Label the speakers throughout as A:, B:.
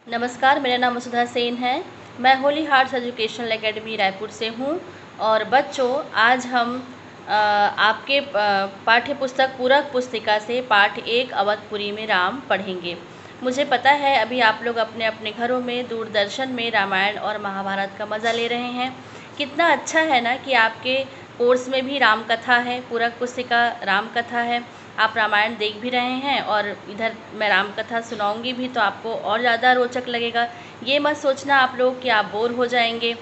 A: नमस्कार, मेरा नाम वसुधा सेन है। मैं Holi hearts educational academy Raipur से हूँ। और बच्चों, आज हम आपके पाठ्य पुस्तक पूरक पुस्तिका से पाठ 1 अवधपुरी में राम पढ़ेंगे। मुझे पता है अभी आप लोग अपने अपने घरों में दूरदर्शन में रामायण और महाभारत का मज़ा ले रहे हैं। कितना अच्छा है ना कि आपके कोर्स में भी राम कथा है, पूरक पुस्तिका राम कथा है। आप रामायण देख भी रहे हैं और इधर मैं राम कथा सुनाऊंगी भी, तो आपको और ज़्यादा रोचक लगेगा। ये मत सोचना आप लोग कि आप बोर हो जाएंगे।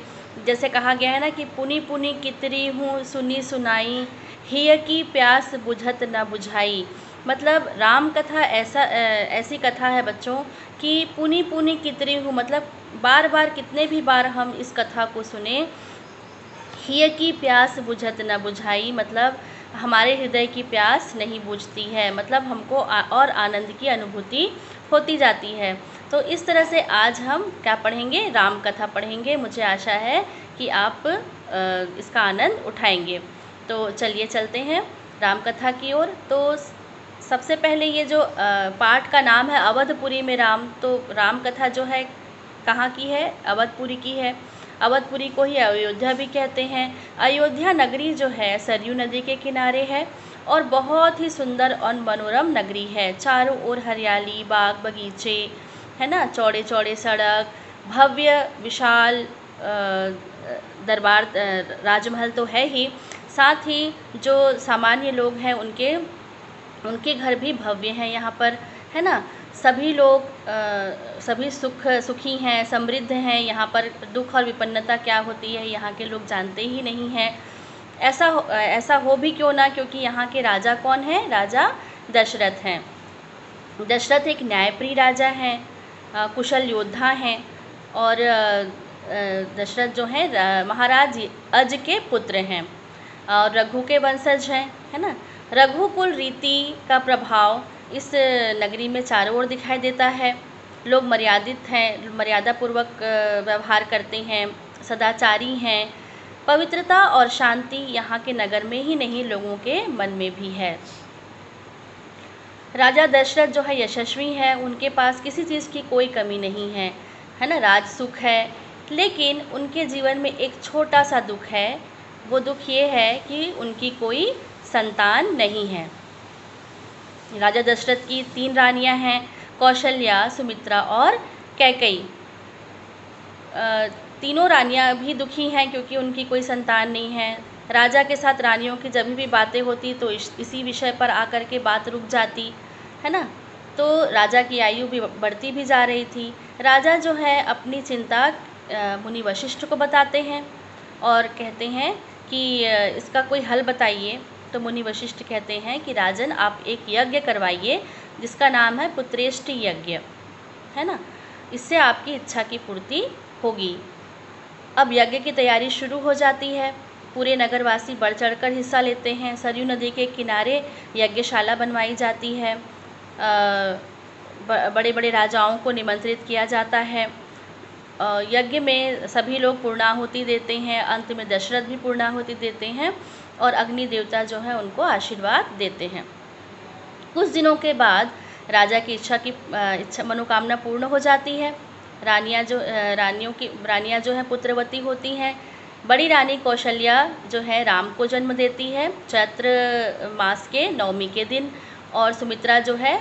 A: जैसे कहा गया है ना कि पुनी पुनी कितरी हूँ सुनी सुनाई, हिय की प्यास बुझत न बुझाई। मतलब राम कथा ऐसी कथा है बच्चों कि पुनी पुनी कितरी हूँ, मतलब बार बार कितने भी बार हम इस कथा को सुने। हिय की प्यास बुझत न बुझाई, मतलब हमारे हृदय की प्यास नहीं बुझती है, मतलब हमको और आनंद की अनुभूति होती जाती है। तो इस तरह से आज हम क्या पढ़ेंगे, राम कथा पढ़ेंगे। मुझे आशा है कि आप इसका आनंद उठाएंगे। तो चलिए चलते हैं राम कथा की ओर। तो सबसे पहले ये जो पाठ का नाम है अवधपुरी में राम, तो राम कथा जो है कहाँ की है, अवधपुरी की है। अवधपुरी को ही अयोध्या भी कहते हैं। अयोध्या नगरी जो है सरयू नदी के किनारे है और बहुत ही सुंदर और मनोरम नगरी है। चारों ओर हरियाली, बाग बगीचे, है ना, चौड़े चौड़े सड़क, भव्य विशाल दरबार, राजमहल तो है ही, साथ ही जो सामान्य लोग हैं उनके घर भी भव्य हैं यहाँ पर, है ना। सभी लोग सभी सुखी हैं, समृद्ध हैं। यहाँ पर दुख और विपन्नता क्या होती है यहाँ के लोग जानते ही नहीं हैं। ऐसा हो भी क्यों ना, क्योंकि यहाँ के राजा कौन हैं, राजा दशरथ हैं। दशरथ एक न्यायप्रिय राजा हैं, कुशल योद्धा हैं और दशरथ जो हैं महाराज अज के पुत्र हैं और रघु के वंशज हैं, है ना। रघुकुल रीति का प्रभाव इस नगरी में चारों ओर दिखाई देता है। लोग मर्यादित हैं, मर्यादापूर्वक व्यवहार करते हैं, सदाचारी हैं। पवित्रता और शांति यहाँ के नगर में ही नहीं, लोगों के मन में भी है। राजा दशरथ जो है यशस्वी है, उनके पास किसी चीज़ की कोई कमी नहीं है, है ना, राज सुख है। लेकिन उनके जीवन में एक छोटा सा दुख है। वो दुख ये है कि उनकी कोई संतान नहीं है। राजा दशरथ की 3 रानियां हैं, कौशल्या, सुमित्रा और कैकेयी। तीनों रानियां भी दुखी हैं क्योंकि उनकी कोई संतान नहीं है। राजा के साथ रानियों की जब भी बातें होती तो इसी विषय पर आकर के बात रुक जाती, है ना। तो राजा की आयु भी बढ़ती भी जा रही थी। राजा जो है अपनी चिंता मुनि वशिष्ठ को बताते हैं और कहते हैं कि इसका कोई हल बताइए। तो मुनि वशिष्ठ कहते हैं कि राजन, आप एक यज्ञ करवाइए जिसका नाम है पुत्रेष्टि यज्ञ, है ना। इससे आपकी इच्छा की पूर्ति होगी। अब यज्ञ की तैयारी शुरू हो जाती है। पूरे नगरवासी बढ़ चढ़कर हिस्सा लेते हैं। सरयू नदी के किनारे यज्ञशाला बनवाई जाती है। बड़े बड़े राजाओं को निमंत्रित किया जाता है। यज्ञ में सभी लोग पूर्णाहुति देते हैं। अंत में दशरथ भी पूर्णाहुति देते हैं और अग्नि देवता जो है उनको आशीर्वाद देते हैं। कुछ दिनों के बाद राजा की इच्छा मनोकामना पूर्ण हो जाती है। रानियां जो हैं पुत्रवती होती हैं। बड़ी रानी कौशल्या जो है राम को जन्म देती है चैत्र मास के 9वीं के दिन, और सुमित्रा जो है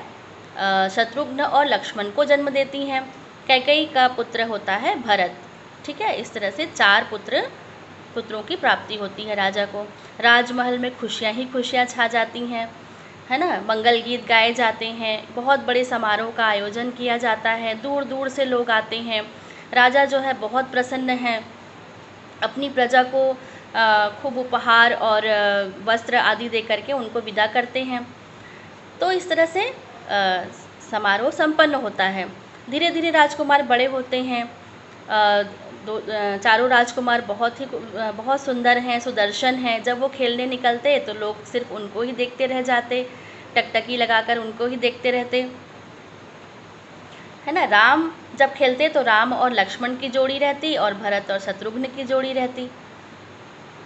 A: शत्रुघ्न और लक्ष्मण को जन्म देती हैं। कैकेयी का पुत्र होता है भरत। ठीक है, इस तरह से 4 पुत्रों की प्राप्ति होती है राजा को। राजमहल में खुशियाँ ही खुशियाँ छा जाती हैं, है ना। मंगल गीत गाए जाते हैं, बहुत बड़े समारोह का आयोजन किया जाता है, दूर दूर से लोग आते हैं। राजा जो है बहुत प्रसन्न हैं, अपनी प्रजा को खूब उपहार और वस्त्र आदि दे करके उनको विदा करते हैं। तो इस तरह से समारोह संपन्न होता है। धीरे धीरे राजकुमार बड़े होते हैं। चारों राजकुमार बहुत सुंदर हैं, सुदर्शन हैं। जब वो खेलने निकलते तो लोग सिर्फ उनको ही देखते रह जाते, टकटकी लगाकर उनको ही देखते रहते, है ना। राम जब खेलते तो राम और लक्ष्मण की जोड़ी रहती और भरत और शत्रुघ्न की जोड़ी रहती।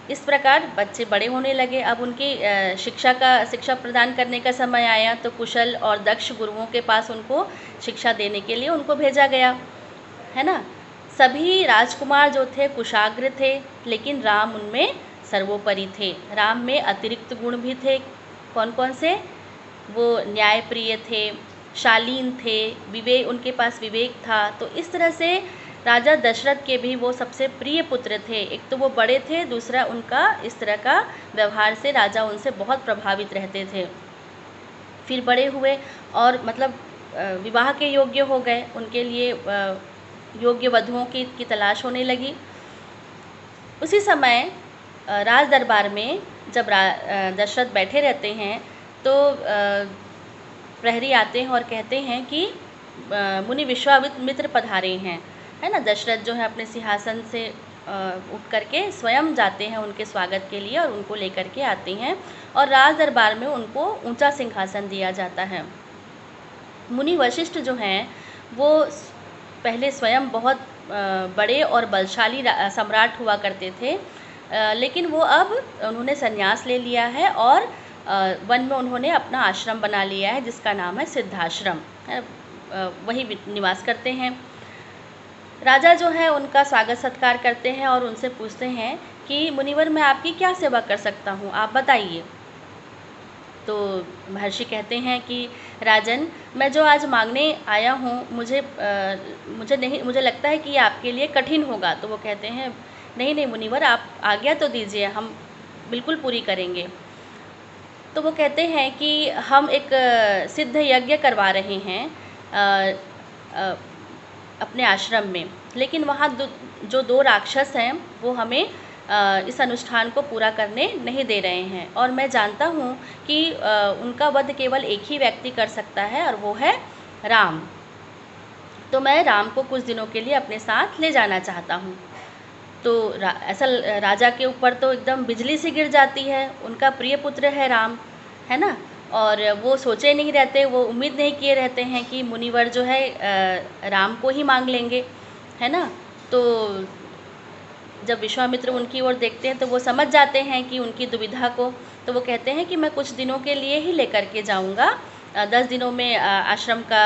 A: इस प्रकार बच्चे बड़े होने लगे। अब उनकी शिक्षा प्रदान करने का समय आया तो कुशल और दक्ष गुरुओं के पास उनको शिक्षा देने के लिए उनको भेजा गया। है ना। सभी राजकुमार जो थे कुशाग्र थे, लेकिन राम उनमें सर्वोपरि थे। राम में अतिरिक्त गुण भी थे। कौन कौन से? वो न्यायप्रिय थे, शालीन थे, विवेक, उनके पास विवेक था। तो इस तरह से राजा दशरथ के भी वो सबसे प्रिय पुत्र थे। एक तो वो बड़े थे, दूसरा उनका इस तरह का व्यवहार से राजा उनसे बहुत प्रभावित रहते थे। फिर बड़े हुए और मतलब विवाह के योग्य हो गए, उनके लिए योग्य वधुओं की तलाश होने लगी। उसी समय राज दरबार में जब दशरथ बैठे रहते हैं तो प्रहरी आते हैं और कहते हैं कि मुनि विश्वामित्र पधारे हैं, है ना। दशरथ जो है अपने सिंहासन से उठ करके स्वयं जाते हैं उनके स्वागत के लिए और उनको लेकर के आते हैं और राज दरबार में उनको ऊंचा सिंहासन दिया जाता है। मुनि वशिष्ठ जो हैं वो पहले स्वयं बहुत बड़े और बलशाली सम्राट हुआ करते थे, लेकिन वो अब उन्होंने संन्यास ले लिया है और वन में उन्होंने अपना आश्रम बना लिया है जिसका नाम है सिद्धाश्रम, वही निवास करते हैं। राजा जो है उनका स्वागत सत्कार करते हैं और उनसे पूछते हैं कि मुनिवर मैं आपकी क्या सेवा कर सकता हूँ, आप बताइए। तो महर्षि कहते हैं कि राजन, मैं जो आज मांगने आया हूँ मुझे लगता है कि ये आपके लिए कठिन होगा। तो वो कहते हैं नहीं नहीं मुनिवर, आप आज्ञा तो दीजिए, हम बिल्कुल पूरी करेंगे। तो वो कहते हैं कि हम एक सिद्ध यज्ञ करवा रहे हैं अपने आश्रम में, लेकिन वहाँ जो 2 राक्षस हैं वो हमें इस अनुष्ठान को पूरा करने नहीं दे रहे हैं और मैं जानता हूँ कि उनका वध केवल एक ही व्यक्ति कर सकता है और वो है राम। तो मैं राम को कुछ दिनों के लिए अपने साथ ले जाना चाहता हूँ। तो ऐसा राजा के ऊपर तो एकदम बिजली सी गिर जाती है, उनका प्रिय पुत्र है राम, है ना। और वो सोचे नहीं रहते, वो उम्मीद नहीं किए रहते हैं कि मुनिवर जो है राम को ही मांग लेंगे, है ना। तो जब विश्वामित्र उनकी ओर देखते हैं तो वो समझ जाते हैं कि उनकी दुविधा को। तो वो कहते हैं कि मैं कुछ दिनों के लिए ही लेकर के जाऊंगा, 10 दिनों में आश्रम का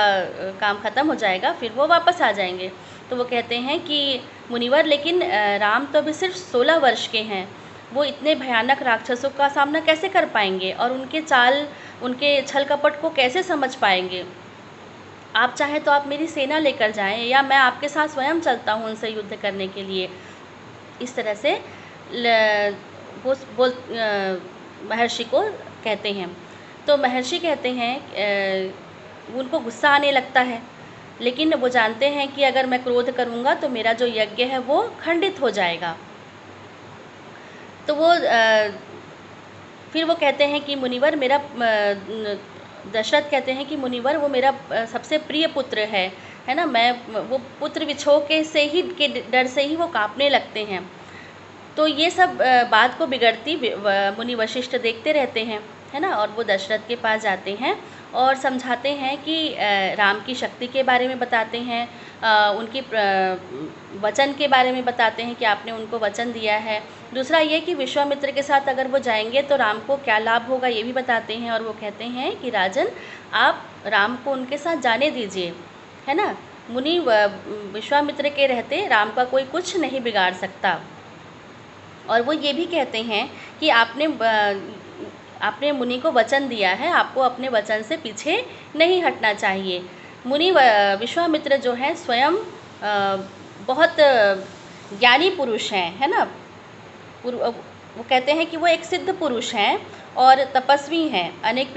A: काम ख़त्म हो जाएगा, फिर वो वापस आ जाएंगे। तो वो कहते हैं कि मुनिवर, लेकिन राम तो अभी सिर्फ 16 वर्ष के हैं, वो इतने भयानक राक्षसों का सामना कैसे कर पाएंगे और उनके चाल, उनके छल कपट को कैसे समझ पाएंगे। आप चाहें तो आप मेरी सेना लेकर जाएं या मैं आपके साथ स्वयं चलता हूं उनसे युद्ध करने के लिए। इस तरह से वो महर्षि को कहते हैं। तो महर्षि कहते हैं उनको गुस्सा आने लगता है, लेकिन वो जानते हैं कि अगर मैं क्रोध करूँगा तो मेरा जो यज्ञ है वो खंडित हो जाएगा। तो वो फिर वो कहते हैं कि मुनिवर मेरा दशरथ कहते हैं कि मुनिवर वो मेरा सबसे प्रिय पुत्र है ना। मैं वो पुत्र विछोह के डर से ही वो कांपने लगते हैं। तो ये सब बात को बिगड़ती मुनि वशिष्ठ देखते रहते हैं, है ना। और वो दशरथ के पास जाते हैं और समझाते हैं कि राम की शक्ति के बारे में बताते हैं, उनकी वचन के बारे में बताते हैं कि आपने उनको वचन दिया है। दूसरा ये कि विश्वामित्र के साथ अगर वो जाएंगे तो राम को क्या लाभ होगा ये भी बताते हैं। और वो कहते हैं कि राजन, आप राम को उनके साथ जाने दीजिए, है ना। मुनि विश्वामित्र के रहते राम का कोई कुछ नहीं बिगाड़ सकता। और वो ये भी कहते हैं कि आपने मुनि को वचन दिया है, आपको अपने वचन से पीछे नहीं हटना चाहिए। मुनि विश्वामित्र जो है स्वयं बहुत ज्ञानी पुरुष हैं, है ना। वो कहते हैं कि वो एक सिद्ध पुरुष हैं और तपस्वी हैं, अनेक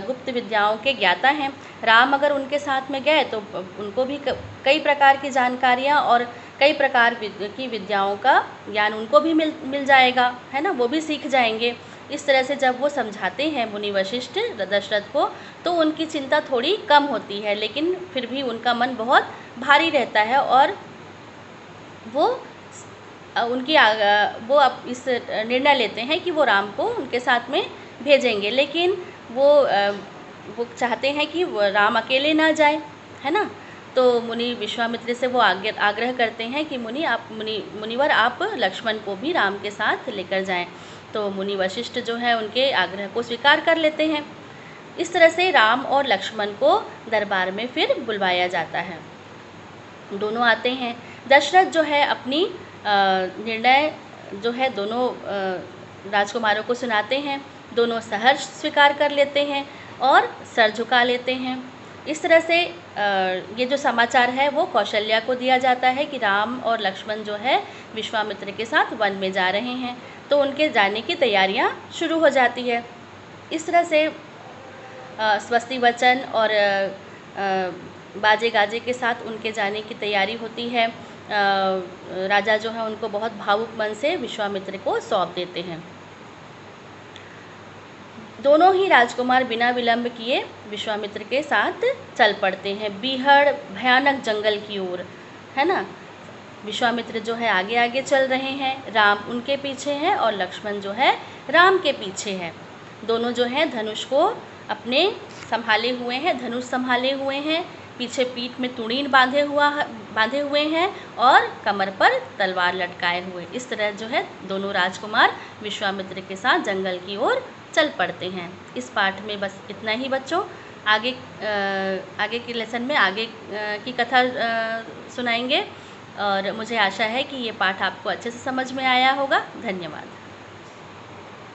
A: गुप्त विद्याओं के ज्ञाता हैं। राम अगर उनके साथ में गए तो उनको भी कई प्रकार की जानकारियाँ और कई प्रकार की विद्याओं का ज्ञान उनको भी मिल जाएगा, है ना, वो भी सीख जाएंगे। इस तरह से जब वो समझाते हैं मुनि वशिष्ठ दशरथ को तो उनकी चिंता थोड़ी कम होती है, लेकिन फिर भी उनका मन बहुत भारी रहता है और वो इस निर्णय लेते हैं कि वो राम को उनके साथ में भेजेंगे। लेकिन वो चाहते हैं कि राम अकेले ना जाए, है ना। तो मुनि विश्वामित्र से वो आग्रह करते हैं कि मुनिवर आप लक्ष्मण को भी राम के साथ लेकर जाएं। तो मुनि वशिष्ठ जो है उनके आग्रह को स्वीकार कर लेते हैं। इस तरह से राम और लक्ष्मण को दरबार में फिर बुलवाया जाता है। दोनों आते हैं। दशरथ जो है अपनी निर्णय जो है दोनों राजकुमारों को सुनाते हैं। दोनों सहर्ष स्वीकार कर लेते हैं और सर झुका लेते हैं। इस तरह से ये जो समाचार है वो कौशल्या को दिया जाता है कि राम और लक्ष्मण जो है विश्वामित्र के साथ वन में जा रहे हैं, तो उनके जाने की तैयारियां शुरू हो जाती है। इस तरह से स्वस्ति वचन और बाजे गाजे के साथ उनके जाने की तैयारी होती है। राजा जो है उनको बहुत भावुक मन से विश्वामित्र को सौंप देते हैं। दोनों ही राजकुमार बिना विलंब किए विश्वामित्र के साथ चल पड़ते हैं बीहड़ भयानक जंगल की ओर, है ना। विश्वामित्र जो है आगे आगे चल रहे हैं, राम उनके पीछे हैं और लक्ष्मण जो है राम के पीछे है। दोनों जो है धनुष को अपने संभाले हुए हैं, धनुष संभाले हुए हैं, पीछे पीठ में तुड़ीन बांधे हुए हैं और कमर पर तलवार लटकाए हुए। इस तरह जो है दोनों राजकुमार विश्वामित्र के साथ जंगल की ओर चल पड़ते हैं। इस पाठ में बस इतना ही बच्चों। आगे के लेसन में आगे की कथा सुनाएंगे और मुझे आशा है कि ये पाठ आपको अच्छे से समझ में आया होगा। धन्यवाद।